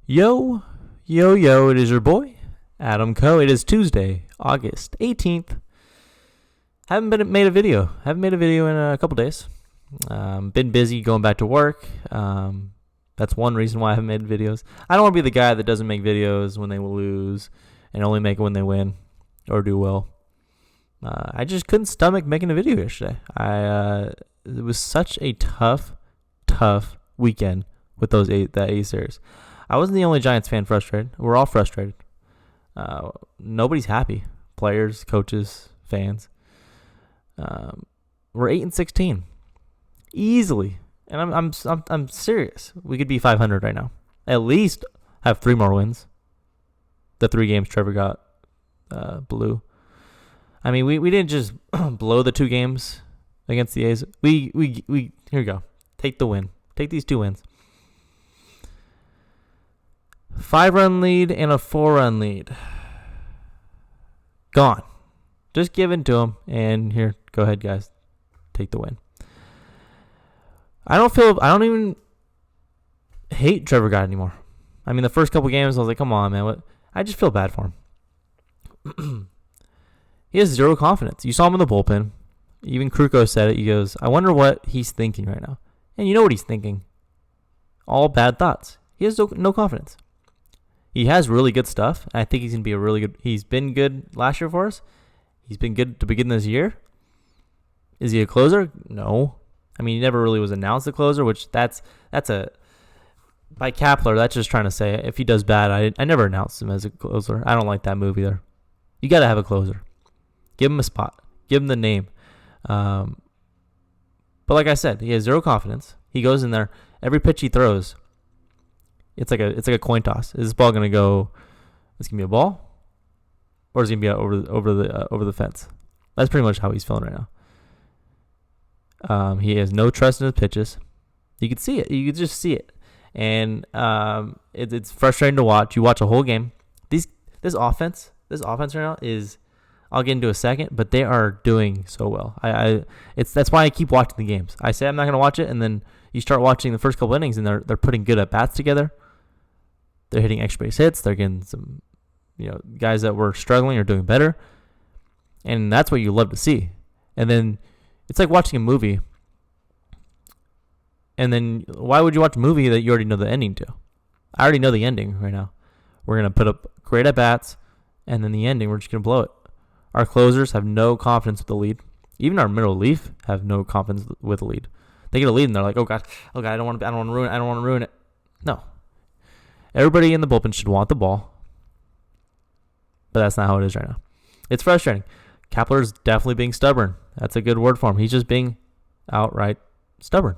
Yo, yo, yo, it is your boy, Adam Coe. It is Tuesday, August 18th. Haven't made a video in a couple days. Been busy going back to work. That's one reason why I haven't made videos. I don't want to be the guy that doesn't make videos when they will lose and only make it when they win or do well. I just couldn't stomach making a video yesterday. It was such a tough weekend with that A series. I wasn't the only Giants fan frustrated. We're all frustrated. Nobody's happy. Players, coaches, fans. We're 8-16, easily, and I'm serious. We could be 500 right now. At least have 3 more wins. The 3 games Trevor Gott blew. I mean, we didn't just blow the 2 games against the A's. We here we go. Take the win. Take these 2 wins. 5-run lead and a 4-run lead. Gone. Just give it to them. And here, go ahead, guys. Take the win. I don't even hate Trevor Gott anymore. I mean, the first couple games, I was like, come on, man. What? I just feel bad for him. He has 0 confidence. You saw him in the bullpen. Even Kruko said it. He goes, I wonder what he's thinking right now. And you know what he's thinking. All bad thoughts. He has no confidence. He has really good stuff. I think he's going to be a really good. He's been good last year for us. He's been good to begin this year. Is he a closer? No. I mean, he never really was announced a closer, which that's a by Kapler. That's just trying to say if he does bad, I never announced him as a closer. I don't like that move either. You got to have a closer. Give him a spot. Give him the name. But like I said, he has 0 confidence. He goes in there. Every pitch he throws, it's like a coin toss. Is this ball gonna go? Is it gonna be a ball, or is it gonna be over the fence? That's pretty much how he's feeling right now. He has no trust in his pitches. You could see it. You could just see it, and it's frustrating to watch. You watch a whole game. This offense right now is. I'll get into a second, but they are doing so well. That's why I keep watching the games. I say I'm not gonna watch it, and then you start watching the first couple innings, and they're putting good at bats together. They're hitting extra base hits. They're getting some, guys that were struggling are doing better, and that's what you love to see. And then it's like watching a movie. And then why would you watch a movie that you already know the ending to? I already know the ending right now. We're gonna put up great at bats, and then the ending we're just gonna blow it. Our closers have no confidence with the lead. Even our middle relief have no confidence with the lead. They get a lead and they're like, oh god, I don't want to ruin it. No. Everybody in the bullpen should want the ball. But that's not how it is right now. It's frustrating. Kapler's definitely being stubborn. That's a good word for him. He's just being outright stubborn.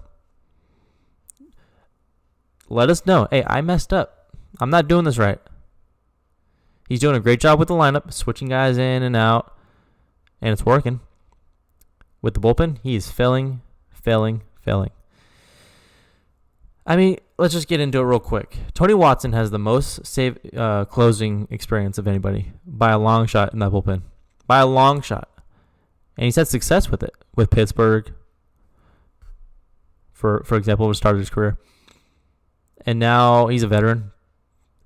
Let us know. Hey, I messed up. I'm not doing this right. He's doing a great job with the lineup, switching guys in and out, and it's working. With the bullpen, he is failing. I mean, let's just get into it real quick. Tony Watson has the most save closing experience of anybody by a long shot in that bullpen. By a long shot. And he's had success with it. With Pittsburgh, for example, who started his career. And now he's a veteran.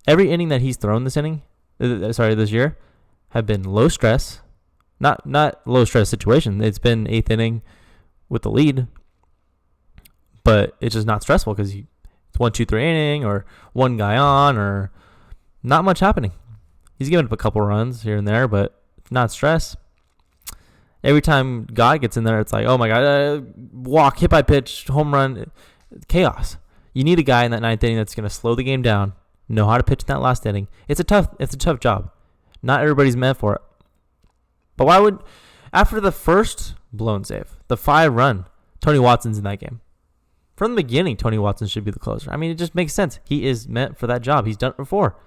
Every inning that he's thrown this year, have been low stress. Not low stress situation. It's been 8th inning with the lead. But it's just not stressful because it's 1-2-3 inning or one guy on or not much happening. He's given up a couple runs here and there, but not stress. Every time Gott gets in there, it's like, oh my god, walk, hit by pitch, home run, chaos. You need a guy in that 9th inning that's going to slow the game down, know how to pitch in that last inning. It's a tough job. Not everybody's meant for it. But why would, after the first blown save, the 5-run, Tony Watson's in that game. From the beginning, Tony Watson should be the closer. I mean, it just makes sense. He is meant for that job. He's done it before.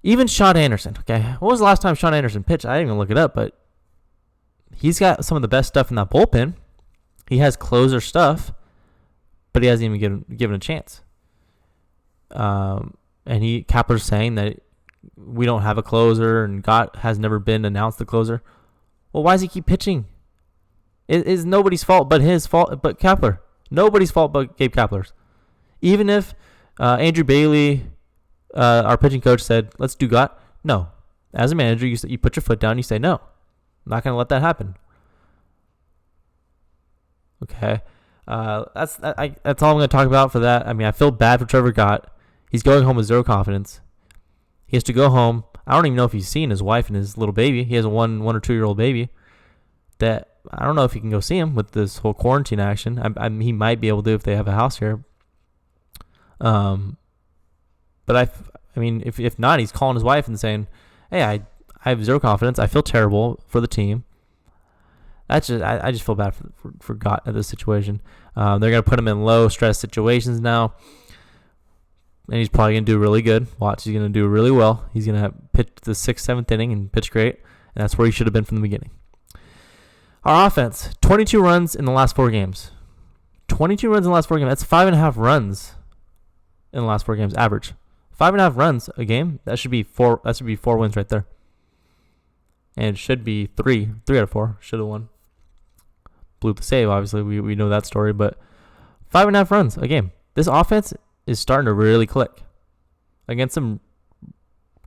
Even Sean Anderson, okay? When was the last time Sean Anderson pitched? I didn't even look it up, but he's got some of the best stuff in that bullpen. He has closer stuff, but he hasn't even given a chance. And Kapler's saying that we don't have a closer and Gott has never been announced the closer. Well, why does he keep pitching? It is nobody's fault but his fault, but Kapler. Nobody's fault but Gabe Kapler's. Even if Andrew Bailey, our pitching coach, said, let's do Gott. No. As a manager, you put your foot down. You say, no, I'm not going to let that happen. Okay. That's all I'm going to talk about for that. I mean, I feel bad for Trevor Gott. He's going home with zero confidence. He has to go home. I don't even know if he's seen his wife and his little baby. He has a 1 or 2 year old baby that I don't know if he can go see him with this whole quarantine action. He might be able to if they have a house here. But I mean, if not, he's calling his wife and saying, hey, I have zero confidence. I feel terrible for the team. That's just I just feel bad for Gott at this situation. They're going to put him in low stress situations now. And he's probably going to do really good. Watch, he's going to do really well. He's going to pitch the 6th, 7th inning and pitch great. And that's where he should have been from the beginning. Our offense, 22 runs in the last 4 games. 22 runs in the last 4 games. That's 5.5 runs in the last 4 games, average. 5.5 runs a game. That should be 4. That should be 4 wins right there. And it should be 3 out of 4. Should have won. Blew the save, obviously. We know that story. But 5.5 runs a game. This offense is starting to really click against some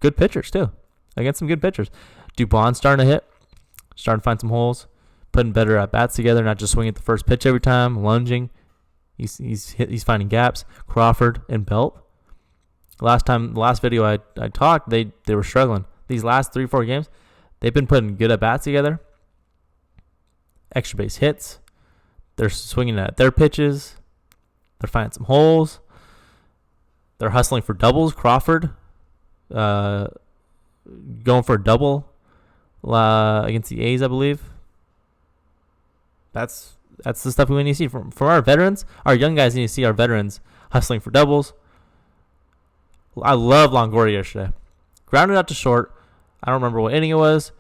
good pitchers too. Dubon's starting to hit, starting to find some holes, putting better at bats together, not just swinging at the first pitch every time, lunging. He's finding gaps. Crawford and Belt. Last video I talked, they were struggling. These last 3-4 games, they've been putting good at bats together. Extra base hits. They're swinging at their pitches. They're finding some holes. They're hustling for doubles. Crawford going for a double against the A's, I believe. That's the stuff we need to see from our veterans. Our young guys need to see our veterans hustling for doubles. I love Longoria yesterday. Grounded out to short. I don't remember what inning it was.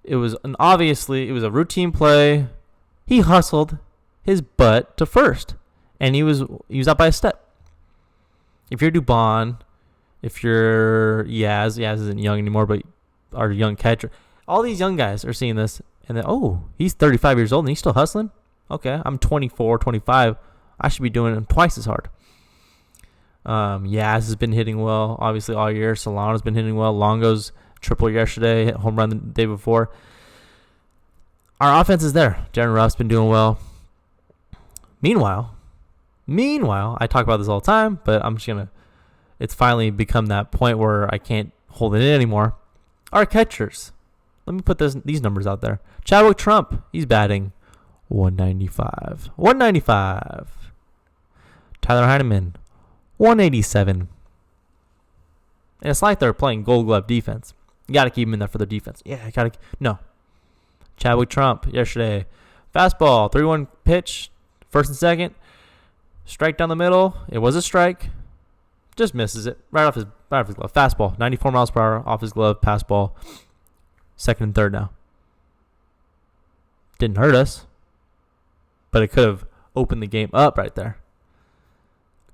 It was a routine play. He hustled his butt to first, and he was out by a step. If you're Dubon, if you're Yaz isn't young anymore, but our young catcher, all these young guys are seeing this, and then, he's 35 years old and he's still hustling? Okay, I'm 24, 25. I should be doing it twice as hard. Yaz has been hitting well, obviously, all year. Solano's been hitting well. Longo's triple yesterday, hit home run the day before. Our offense is there. Darren Ruff's been doing well. Meanwhile, I talk about this all the time, but it's finally become that point where I can't hold it in anymore. Our catchers. Let me put these numbers out there. Chadwick Trump, he's batting 195. Tyler Heineman, 187. And it's like they're playing Gold Glove defense. You got to keep him in there for the defense. Yeah, no. Chadwick Trump yesterday. Fastball, 3-1 pitch, first and second. Strike down the middle. It was a strike. Just misses it. Right off his glove. Fastball, 94 miles per hour off his glove. Pass ball. Second and third now. Didn't hurt us. But it could have opened the game up right there.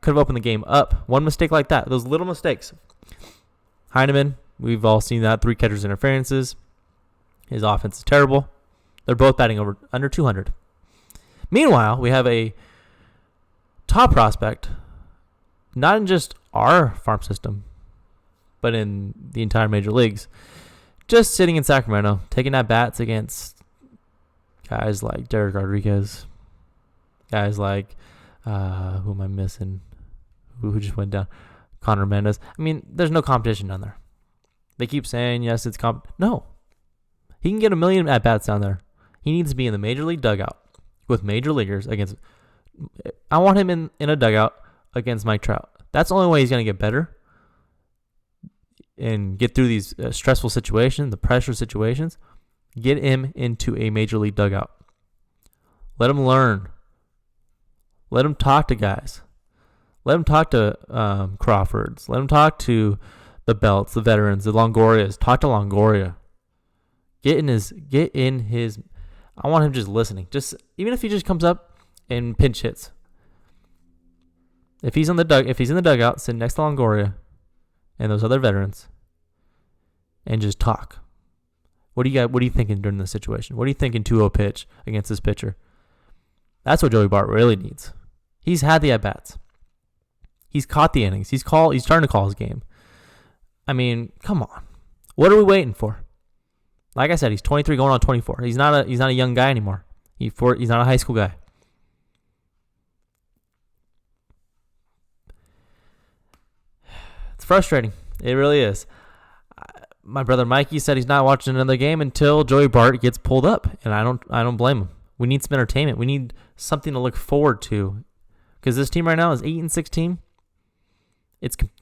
Could have opened the game up. One mistake like that. Those little mistakes. Heineman, we've all seen that. 3 catchers interferences. His offense is terrible. They're both batting under 200. Meanwhile, we have a top prospect, not in just our farm system, but in the entire major leagues, just sitting in Sacramento, taking at bats against guys like Derek Rodriguez, guys like, who am I missing? Who just went down? Connor Mendes. I mean, there's no competition down there. They keep saying, yes, it's No. He can get 1 million at bats down there. He needs to be in the major league dugout with major leaguers against. I want him in a dugout against Mike Trout. That's the only way he's going to get better and get through these stressful situations, the pressure situations. Get him into a major league dugout. Let him learn. Let him talk to guys. Let him talk to Crawfords. Let him talk to the Belts, the veterans, the Longorias. Talk to Longoria. Get in his. I want him just listening. Just even if he just comes up and pinch hits. If he's in the dugout, sitting next to Longoria and those other veterans, and just talk. What are you thinking during this situation? What are you thinking 2-0 pitch against this pitcher? That's what Joey Bart really needs. He's had the at bats. He's caught the innings. He's starting to call his game. I mean, come on. What are we waiting for? Like I said, he's 23 going on 24. He's not a young guy anymore. He's not a high school guy. It's frustrating. It really is. My brother Mikey said he's not watching another game until Joey Bart gets pulled up, and I don't blame him. We need some entertainment. We need something to look forward to, because this team right now is 8-16.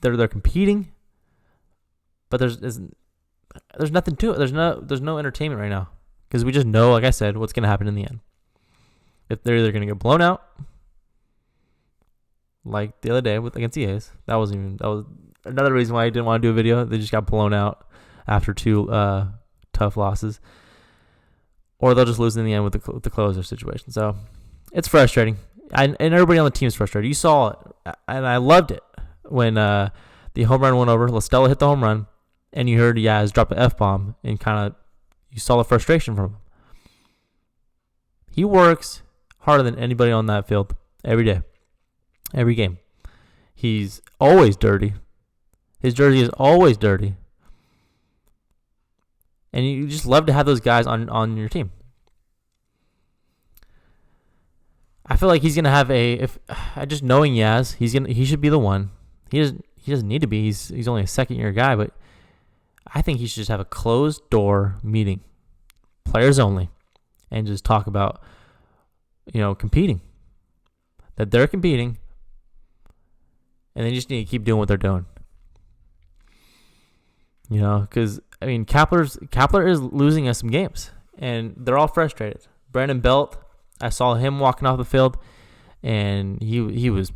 They're competing, but there's nothing to it. There's no entertainment right now, because we just know, like I said, what's going to happen in the end. If they're either going to get blown out, like the other day against the A's, that was another reason why I didn't want to do a video. They just got blown out after 2 tough losses, or they'll just lose in the end with the closer situation. So it's frustrating, and everybody on the team is frustrated. You saw it, and I loved it when the home run went over. LaStella hit the home run, and you heard Yaz drop an F-bomb, and kind of you saw the frustration from him. He works harder than anybody on that field every day, every game. He's always dirty. His jersey is always dirty. And you just love to have those guys on your team. I feel like he's gonna have just knowing Yaz, he should be the one. He doesn't need to be. He's only a second-year guy, but I think he should just have a closed door meeting, players only, and just talk about competing. That they're competing, and they just need to keep doing what they're doing. Because I mean, Kapler is losing us some games, and they're all frustrated. Brandon Belt, I saw him walking off the field, and he was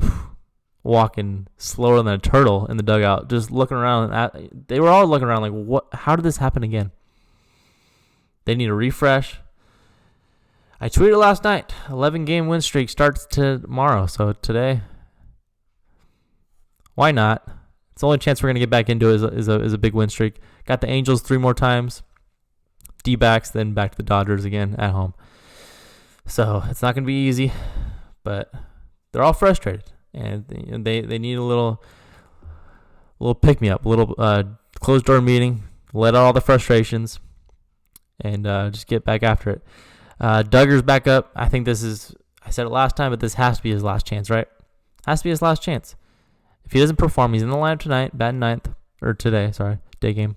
walking slower than a turtle in the dugout, just looking around. They were all looking around like, what? How did this happen again? They need a refresh. I tweeted last night, 11-game win streak starts tomorrow, so today, why not? It's the only chance we're going to get back into is a big win streak. Got the Angels 3 more times, D-backs, then back to the Dodgers again at home. So it's not going to be easy, but they're all frustrated, and they need a little pick-me-up, a little closed door meeting, let out all the frustrations, and just get back after it. Duggar's back up. I think I said it last time, but this has to be his last chance, right? Has to be his last chance. If he doesn't perform, he's in the lineup tonight, batting ninth, or today, sorry, day game.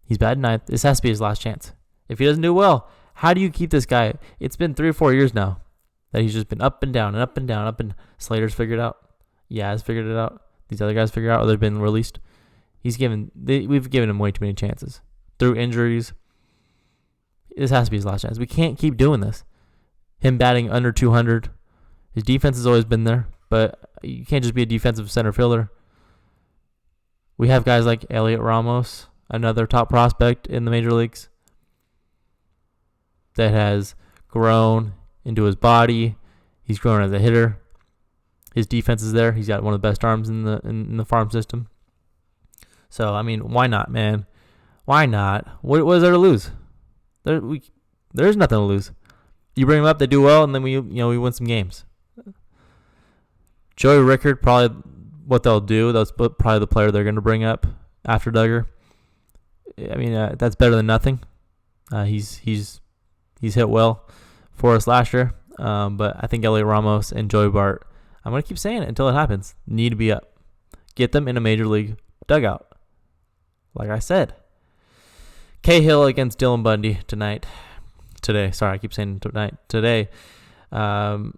He's batting ninth. This has to be his last chance. If he doesn't do well, how do you keep this guy? It's been 3 or 4 years now that he's just been up and down and up and down, Slater's figured it out. Yaz figured it out. These other guys figured it out, or they've been released. We've given him way too many chances. Through injuries. This has to be his last chance. We can't keep doing this. Him batting under 200. His defense has always been there, but you can't just be a defensive center fielder. We have guys like Elliot Ramos, another top prospect in the major leagues, that has grown into his body. He's grown as a hitter. His defense is there. He's got one of the best arms in the farm system. So I mean, why not, man? Why not? What is there to lose? There's nothing to lose. You bring them up, they do well, and then we win some games. Joey Rickard, probably what they'll do. That's probably the player they're going to bring up after Duggar. I mean, that's better than nothing. He's hit well for us last year. But I think Elliot Ramos and Joey Bart, I'm going to keep saying it until it happens, need to be up. Get them in a major league dugout. Like I said. Cahill against Dylan Bundy today. Sorry, I keep saying tonight. Today. It's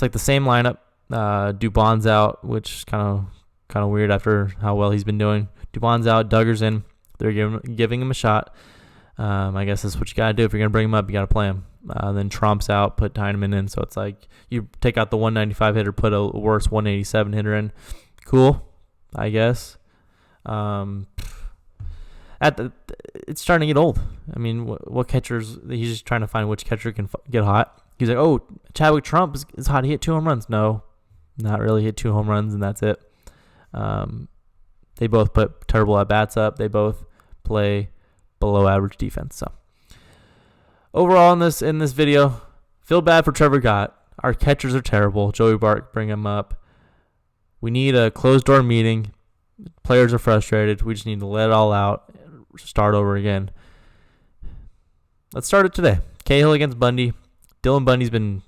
like the same lineup. Dubon's out, which is kind of weird after how well he's been doing. Dubon's out. Duggar's in. They're giving him a shot. I guess that's what you got to do. If you're going to bring him up, you got to play him. Then Trump's out, put Tyneman in. So it's like you take out the 195 hitter, put a worse 187 hitter in. Cool, I guess. It's starting to get old. I mean, what catchers? He's just trying to find which catcher can get hot. He's like, oh, Chadwick Trump is hot. He hit 2 home runs. No, not really. Hit 2 home runs, and that's it. They both put terrible at-bats up. They both play below average defense. So overall in this video, feel bad for Trevor Gott. Our catchers are terrible. Joey Bart, bring him up. We need a closed-door meeting. Players are frustrated. We just need to let it all out, start over again. Let's start it today. Cahill against Bundy. Dylan Bundy's been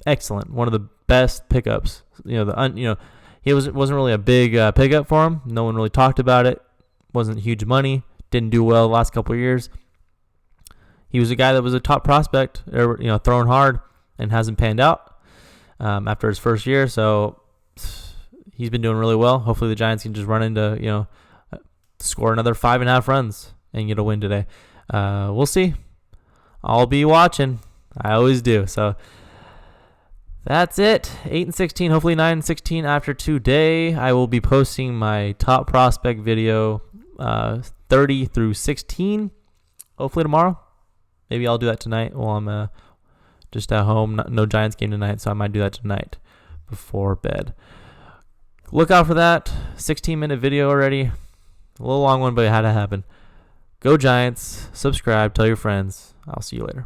excellent. One of the best pickups. He wasn't really a big pickup for him. No one really talked about it. Wasn't huge money. Didn't do well the last couple of years. He was a guy that was a top prospect, throwing hard, and hasn't panned out after his first year. So he's been doing really well. Hopefully the Giants can just run into, score another 5.5 runs and get a win today. We'll see. I'll be watching. I always do. So that's it. 8-16, hopefully 9-16 after today. I will be posting my top prospect video 30 through 16. Hopefully tomorrow. Maybe I'll do that tonight while I'm just at home. No Giants game tonight, so I might do that tonight before bed. Look out for that. 16-minute video already. A little long one, but it had to happen. Go Giants. Subscribe. Tell your friends. I'll see you later.